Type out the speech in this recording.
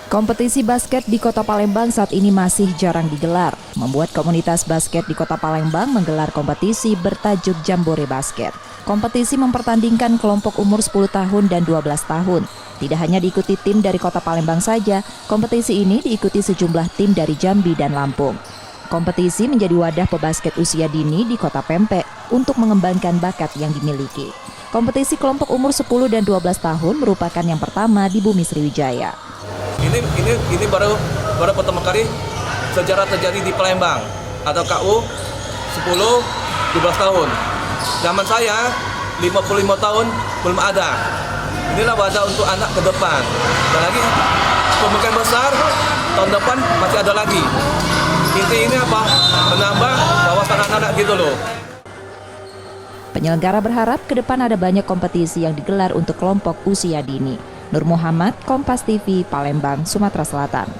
Kompetisi basket di Kota Palembang saat ini masih jarang digelar, membuat komunitas basket di Kota Palembang menggelar kompetisi bertajuk Jambore Basket. Kompetisi mempertandingkan kelompok umur 10 tahun dan 12 tahun. Tidak hanya diikuti tim dari Kota Palembang saja, kompetisi ini diikuti sejumlah tim dari Jambi dan Lampung. Kompetisi menjadi wadah pebasket usia dini di Kota Pempek untuk mengembangkan bakat yang dimiliki. Kompetisi kelompok umur 10 dan 12 tahun merupakan yang pertama di Bumi Sriwijaya. Ini baru pertama kali sejarah terjadi di Palembang atau KU 10 12 tahun. Zaman saya 55 tahun belum ada. Inilah wadah untuk anak ke depan. Dan lagi kemungkinan besar tahun depan masih ada lagi. Inti ini apa? Menambah wawasan anak-anak gitu loh. Penyelenggara berharap ke depan ada banyak kompetisi yang digelar untuk kelompok usia dini. Nur Muhammad, Kompas TV, Palembang, Sumatera Selatan.